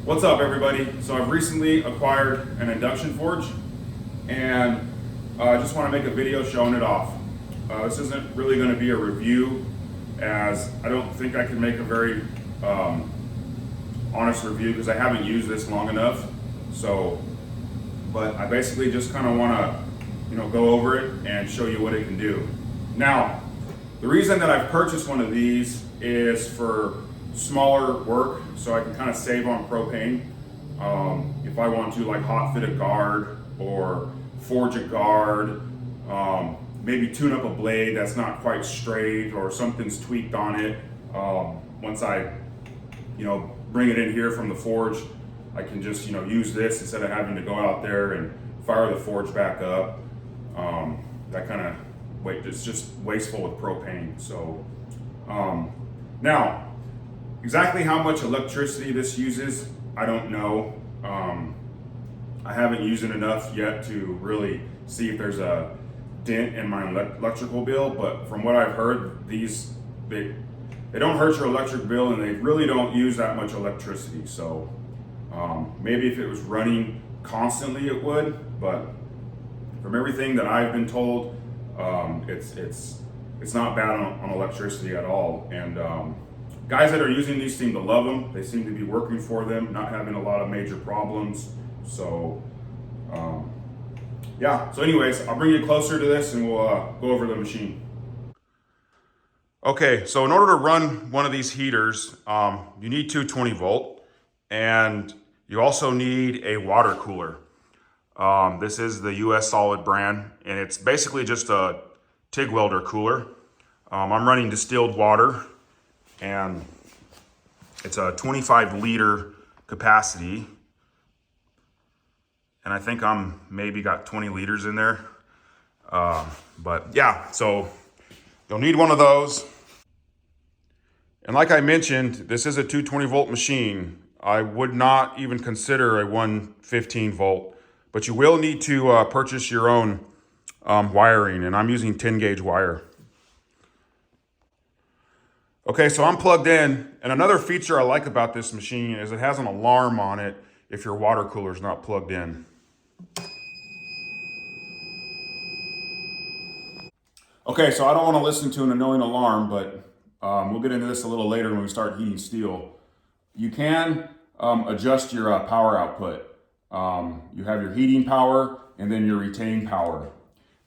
What's up, everybody? So I've recently acquired an Induction Forge, and I just want to make a video showing it off. This isn't really going to be a review, as I don't think I can make a very honest review because I haven't used this long enough. But I basically just kind of want to, go over it and show you what it can do. Now, the reason that I've purchased one of these is for smaller work, so I can kind of save on propane. If I want to like hot fit a guard or forge a guard, maybe tune up a blade that's not quite straight or something's tweaked on it. Once I, bring it in here from the forge, I can just, use this instead of having to go out there and fire the forge back up. That kind of it's just wasteful with propane. So now, exactly how much electricity this uses, I don't know. I haven't used it enough yet to really see if there's a dent in my electrical bill, but from what I've heard, they don't hurt your electric bill and they really don't use that much electricity. So maybe if it was running constantly it would, but from everything that I've been told, it's not bad on electricity at all. And guys that are using these seem to love them. They seem to be working for them, not having a lot of major problems. So yeah, so anyways, I'll bring you closer to this and we'll go over the machine. Okay, so in order to run one of these heaters, you need two 20-volt, and you also need a water cooler. This is the US Solid brand, and it's basically just a TIG welder cooler. I'm running distilled water, and it's a 25-liter capacity. And I think I'm maybe got 20 liters in there. But yeah, so you'll need one of those. And like I mentioned, this is a 220-volt machine. I would not even consider a 115-volt, but you will need to purchase your own wiring, and I'm using 10-gauge wire. Okay, so I'm plugged in, and another feature I like about this machine is it has an alarm on it if your water cooler is not plugged in. Okay, so I don't want to listen to an annoying alarm, but we'll get into this a little later when we start heating steel. You can adjust your power output. You have your heating power and then your retain power.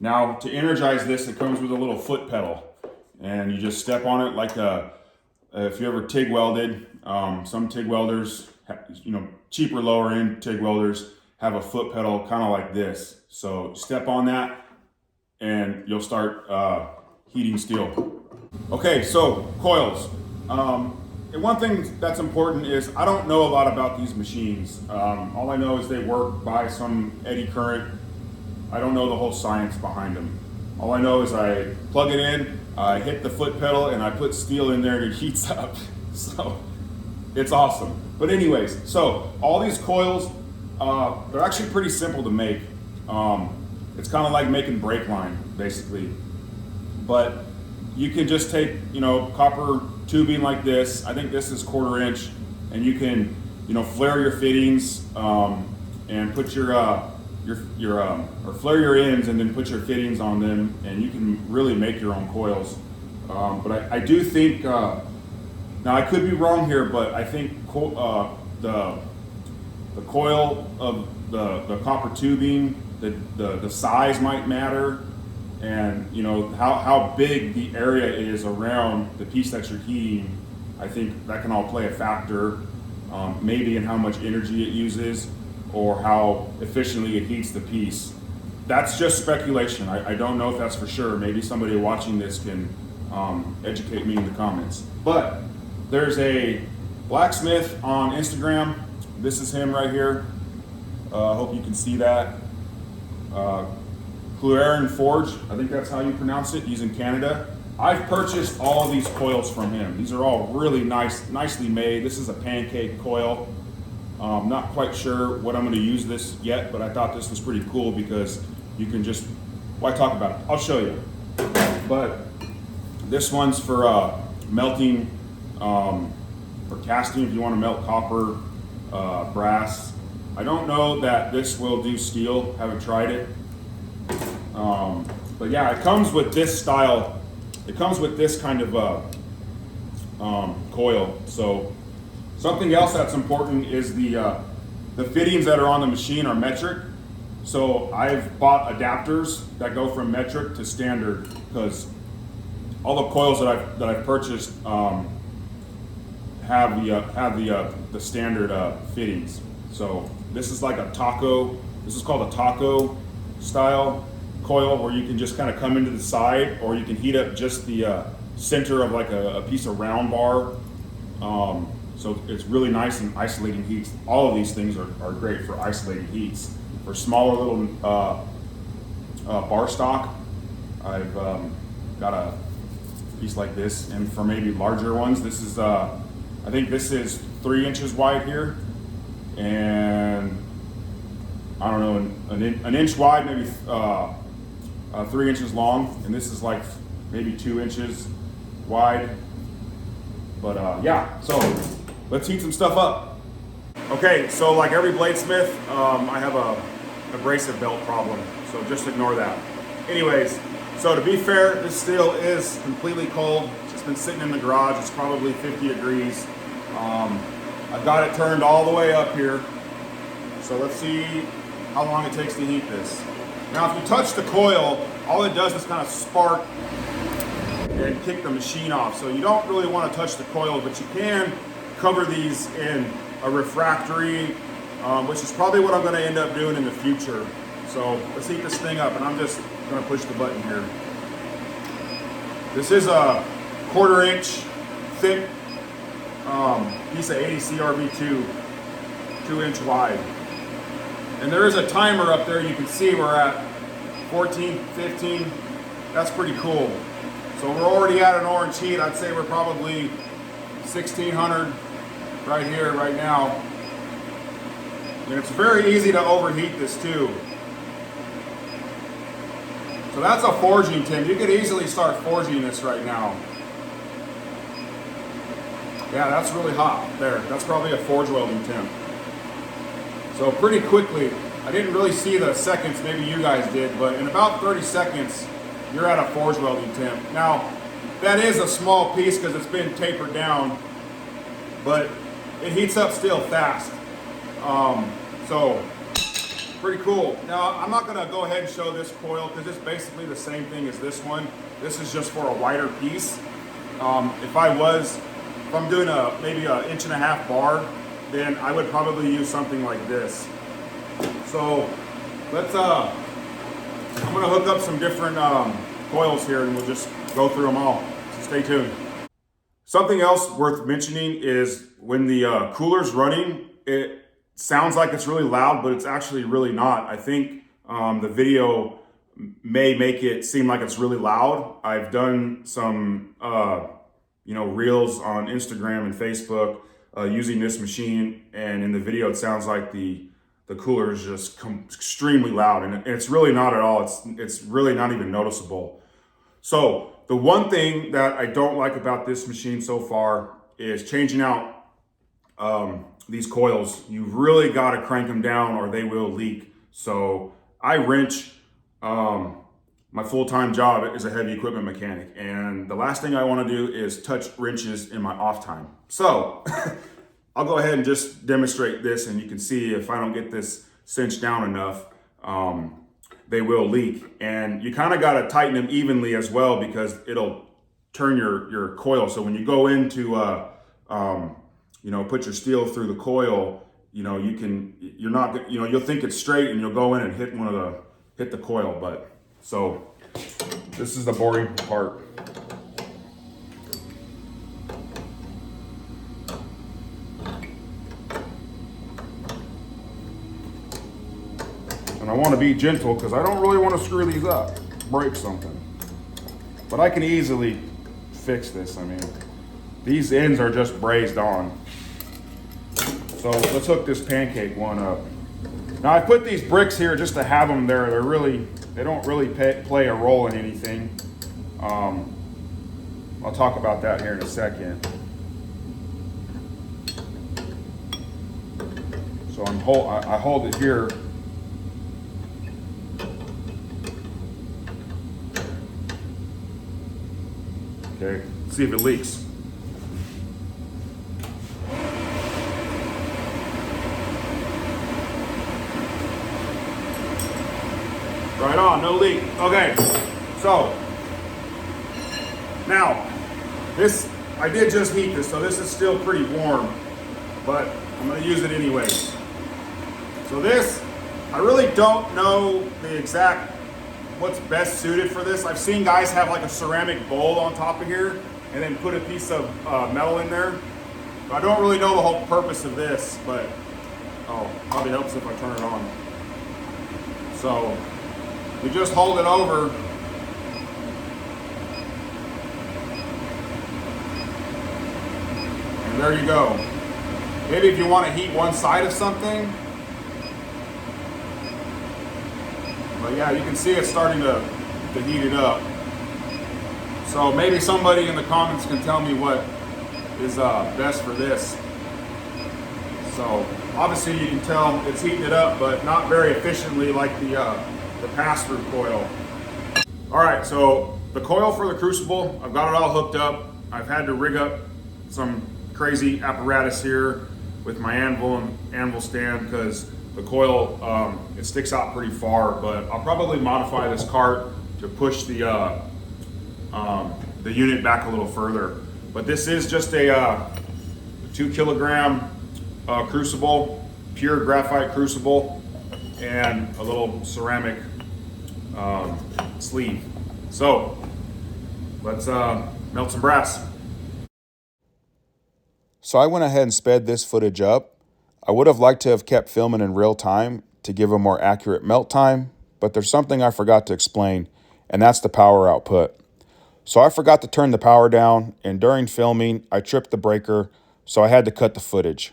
Now, to energize this, it comes with a little foot pedal, and you just step on it like if you ever TIG welded. Some TIG welders, cheaper lower end TIG welders have a foot pedal kind of like this. So step on that and you'll start heating steel. Okay, so coils. And one thing that's important is I don't know a lot about these machines. All I know is they work by some eddy current. I don't know the whole science behind them. All I know is I plug it in, I hit the foot pedal, and I put steel in there and it heats up. So it's awesome. But anyways, so all these coils, they're actually pretty simple to make. It's kind of like making brake line, basically. But you can just take, copper tubing like this. I think this is 1/4 inch, and you can, flare your fittings and put or flare your ends and then put your fittings on them, and you can really make your own coils. But I do think, now I could be wrong here, but I think the coil of the copper tubing, the size might matter, and how big the area is around the piece that you're heating. I think that can all play a factor, maybe in how much energy it uses or how efficiently it heats the piece. That's just speculation. I don't know if that's for sure. Maybe somebody watching this can educate me in the comments. But there's a blacksmith on Instagram. This is him right here. Hope you can see that. Induction Forge, I think that's how you pronounce it. He's in Canada. I've purchased all of these coils from him. These are all really nicely made. This is a pancake coil. Not quite sure what I'm going to use this yet, but I thought this was pretty cool because you can just, why talk about it? I'll show you. But this one's for melting, for casting if you want to melt copper. brass. I don't know that this will do steel, haven't tried it. But yeah, it comes with this style. It comes with this kind of coil. So something else that's important is the fittings that are on the machine are metric. So I've bought adapters that go from metric to standard because all the coils that I've purchased have the standard fittings. So this is like a taco. This is called a taco style coil where you can just kind of come into the side, or you can heat up just the center of like a piece of round bar. So it's really nice in isolating heats. All of these things are great for isolating heats. For smaller little bar stock, I've got a piece like this, and for maybe larger ones, this is I think this is 3 inches wide here, and I don't know, an inch wide, maybe 3 inches long, and this is like maybe 2 inches wide. But yeah, so let's heat some stuff up. Okay, so like every bladesmith, I have a abrasive belt problem, so just ignore that. Anyways, so to be fair, this steel is completely cold. It's been sitting in the garage. It's probably 50 degrees. I've got it turned all the way up here. So let's see how long it takes to heat this. Now, if you touch the coil, all it does is kind of spark and kick the machine off. So you don't really want to touch the coil, but you can cover these in a refractory, which is probably what I'm going to end up doing in the future. So let's heat this thing up, and I'm just going to push the button here. This is a 1/4 inch thick piece of 80 CRB2, 2 inch wide. And there is a timer up there. You can see we're at 14, 15. That's pretty cool. So we're already at an orange heat. I'd say we're probably 1600 right here, right now. And it's very easy to overheat this too. So that's a forging temp. You could easily start forging this right now. Yeah, that's really hot there. That's probably a forge welding temp. So pretty quickly, I didn't really see the seconds, maybe you guys did, but in about 30 seconds, you're at a forge welding temp. Now, that is a small piece because it's been tapered down, but it heats up still fast. So pretty cool. Now, I'm not gonna go ahead and show this coil because it's basically the same thing as this one. This is just for a wider piece. If I'm doing maybe an 1.5 bar, then I would probably use something like this. So let's, I'm gonna hook up some different coils here and we'll just go through them all. So stay tuned. Something else worth mentioning is when the cooler's running, it sounds like it's really loud, but it's actually really not. I think the video may make it seem like it's really loud. I've done some reels on Instagram and Facebook using this machine, and in the video it sounds like the cooler is just extremely loud, and it's really not at all. It's really not even noticeable. So the one thing that I don't like about this machine so far is changing out these coils. You've really got to crank them down or they will leak. So I wrench. My full-time job is a heavy equipment mechanic, and the last thing I want to do is touch wrenches in my off time. So I'll go ahead and just demonstrate this, and you can see if I don't get this cinched down enough, they will leak. And you kind of got to tighten them evenly as well because it'll turn your coil. So when you go into put your steel through the coil, you'll think it's straight and you'll go in and hit the coil. But so this is the boring part. And I want to be gentle because I don't really want to screw these up, break something. But I can easily fix this. I mean, these ends are just brazed on. So let's hook this pancake one up. Now I put these bricks here just to have them there. They don't really play a role in anything. I'll talk about that here in a second. So I hold it here. Okay, see if it leaks. Right on, no leak. Okay, so now this, I did just heat this, so this is still pretty warm, but I'm gonna use it anyways. So this, I really don't know the exact what's best suited for this. I've seen guys have like a ceramic bowl on top of here and then put a piece of metal in there. I don't really know the whole purpose of this, but probably helps if I turn it on. So you just hold it over. And there you go. Maybe if you want to heat one side of something. But yeah, you can see it's starting to heat it up. So maybe somebody in the comments can tell me what is best for this. So obviously you can tell it's heating it up, but not very efficiently like the pass-through coil. All right, so the coil for the crucible, I've got it all hooked up. I've had to rig up some crazy apparatus here with my anvil and anvil stand because the coil, it sticks out pretty far, but I'll probably modify this cart to push the unit back a little further. But this is just a 2 kilogram crucible, pure graphite crucible, and a little ceramic sleeve. So let's melt some brass. So I went ahead and sped this footage up. I would have liked to have kept filming in real time to give a more accurate melt time, but there's something I forgot to explain, and that's the power output. So I forgot to turn the power down, and during filming, I tripped the breaker, so I had to cut the footage.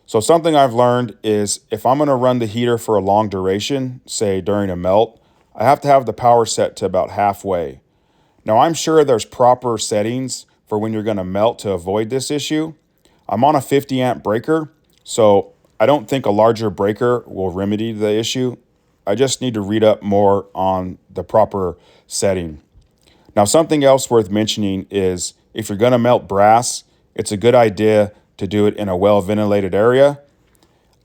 So something I've learned is if I'm gonna run the heater for a long duration, say during a melt, I have to have the power set to about halfway. Now I'm sure there's proper settings for when you're gonna melt to avoid this issue. I'm on a 50 amp breaker, so I don't think a larger breaker will remedy the issue. I just need to read up more on the proper setting. Now, something else worth mentioning is if you're gonna melt brass, it's a good idea to do it in a well-ventilated area.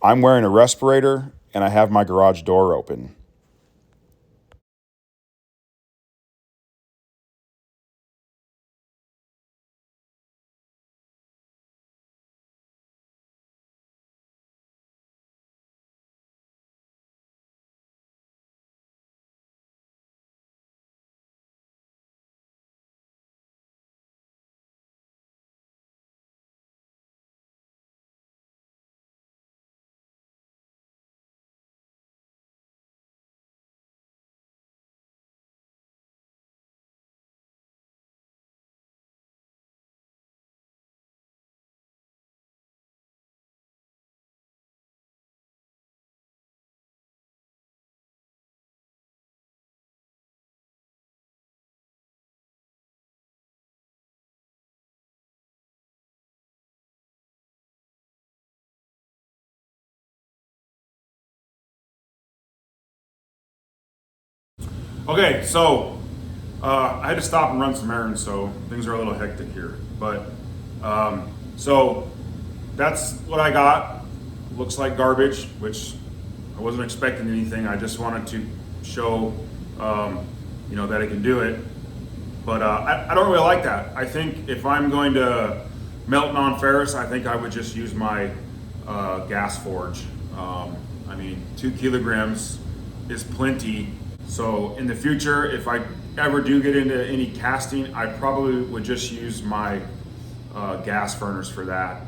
I'm wearing a respirator and I have my garage door open. Okay, so I had to stop and run some errands, so things are a little hectic here. But so that's what I got. Looks like garbage, which I wasn't expecting anything. I just wanted to show, that I can do it. But I don't really like that. I think if I'm going to melt non-ferrous, I think I would just use my gas forge. 2 kilograms is plenty. So in the future, if I ever do get into any casting, I probably would just use my gas furnace for that.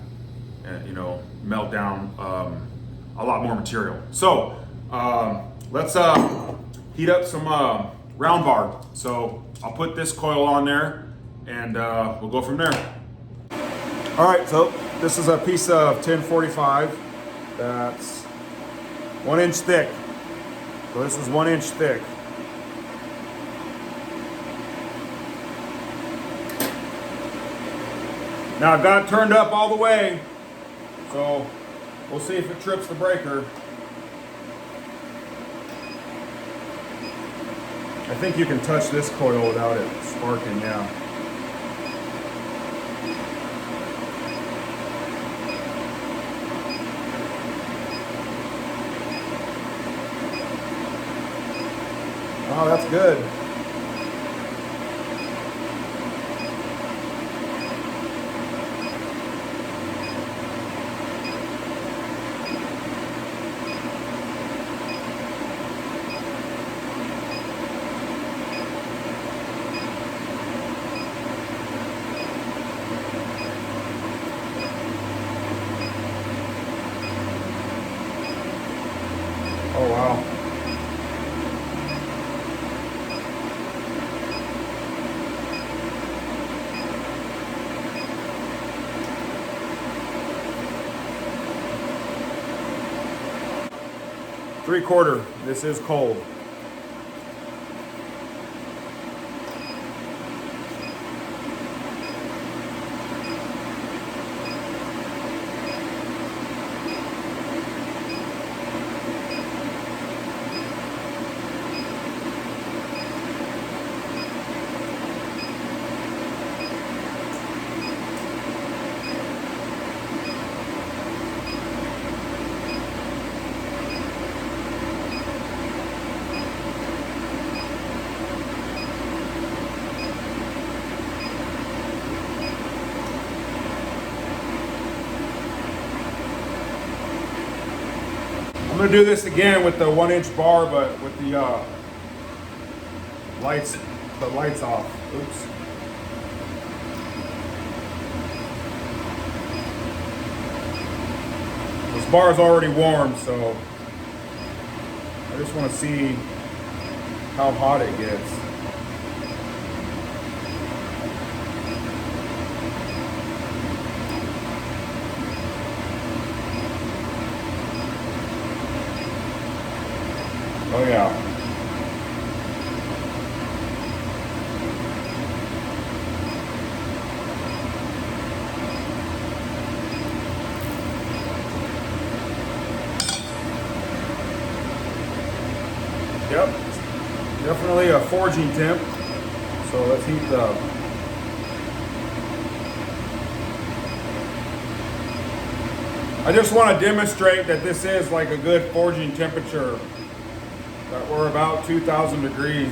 Melt down a lot more material. So let's heat up some round bar. So I'll put this coil on there and we'll go from there. All right, so this is a piece of 1045 that's 1 inch thick. So this is 1 inch thick. Now I've got it turned up all the way. So We'll see if it trips the breaker. I think you can touch this coil without it sparking, yeah. Oh, that's good. Oh, wow. Three-quarter. This is cold. I'm going to do this again with the 1-inch bar, but with the lights off. Oops. This bar is already warm, so I just want to see how hot it gets. Oh yeah. Yep. Definitely a forging temp. So let's heat the I just want to demonstrate that this is like a good forging temperature. That we're about 2,000 degrees.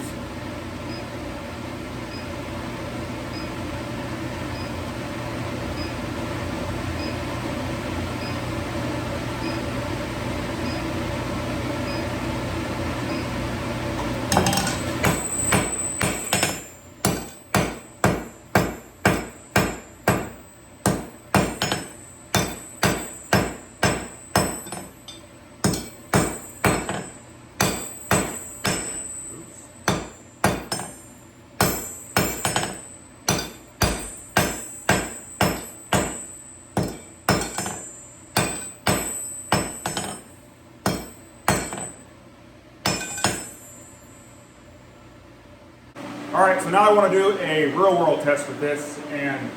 All right, so now I want to do a real world test with this and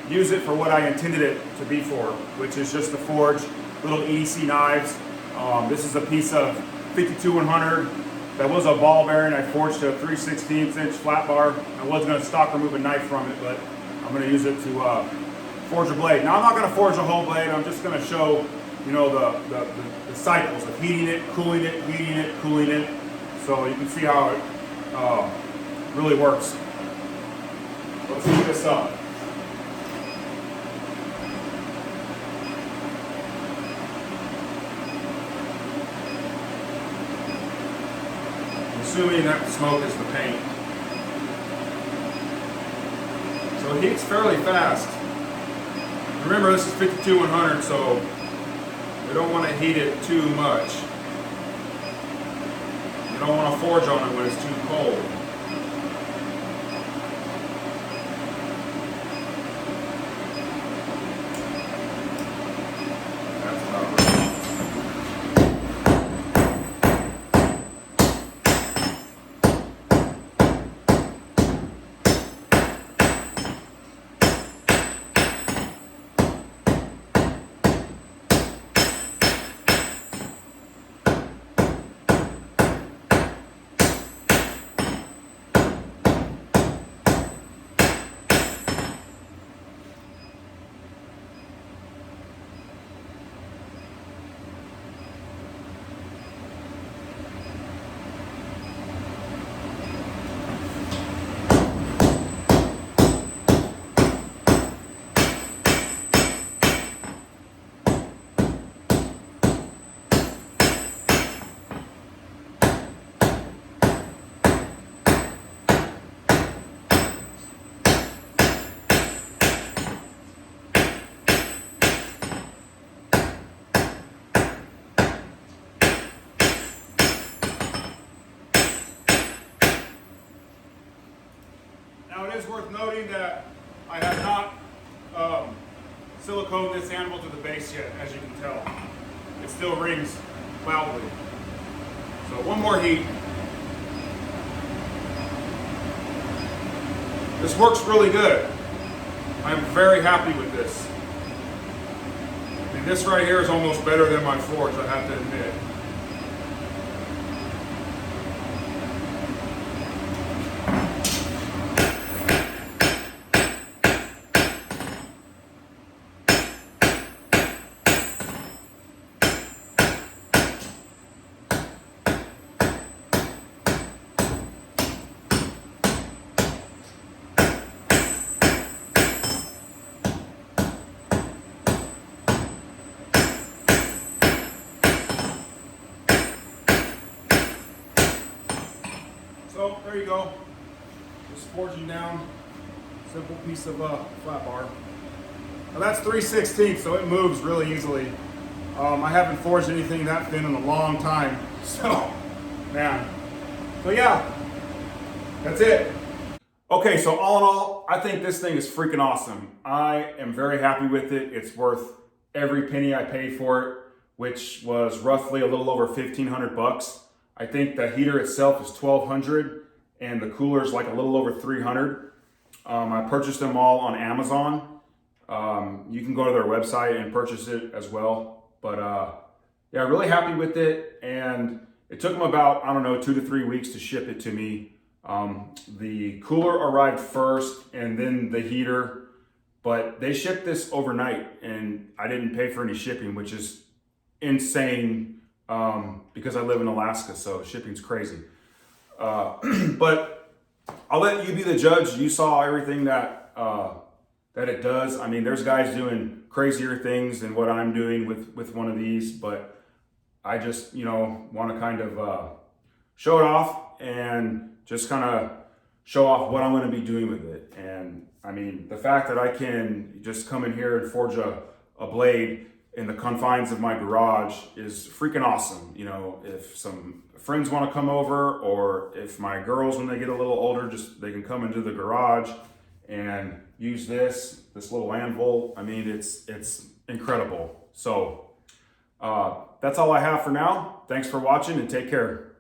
use it for what I intended it to be for, which is just to forge little EDC knives. This is a piece of 52-100 that was a ball bearing. I forged a 3/16 inch flat bar. I was going to stock remove a knife from it, but I'm going to use it to forge a blade. Now I'm not going to forge a whole blade. I'm just going to show, you know, the cycles of heating it, cooling it, heating it, cooling it, so you can see how it really works. Let's heat this up. Assuming that the smoke is the paint. So it heats fairly fast. Remember, this is 52-100, so we don't want to heat it too much. You don't want to forge on it when it's too cold. That's about right. it is worth noting that I have not siliconed this anvil to the base yet, as you can tell. It still rings loudly. So one more heat. This works really good. I'm very happy with this. And this right here is almost better than my forge, I have to admit. So there you go, just forging down, simple piece of flat bar. Now that's 3/16, so it moves really easily. I haven't forged anything that thin in a long time, so man. So yeah, that's it. Okay, so all in all, I think this thing is freaking awesome. I am very happy with it. It's worth every penny I paid for it, which was roughly a little over 1,500 bucks. I think the heater itself is 1,200 and the cooler is like a little over 300. I purchased them all on Amazon. You can go to their website and purchase it as well. But yeah, really happy with it. And it took them about, I don't know, 2 to 3 weeks to ship it to me. The cooler arrived first and then the heater, but they shipped this overnight and I didn't pay for any shipping, which is insane. Because I live in Alaska, so shipping's crazy. But I'll let you be the judge. You saw everything that it does. I mean, there's guys doing crazier things than what I'm doing with one of these, but I just, want to kind of show it off and just kind of show off what I'm going to be doing with it. And I mean, the fact that I can just come in here and forge a blade in the confines of my garage is freaking awesome. If some friends want to come over, or if my girls, when they get a little older, they can come into the garage and use this little anvil. I mean, it's incredible. So that's all I have for now. Thanks for watching and take care.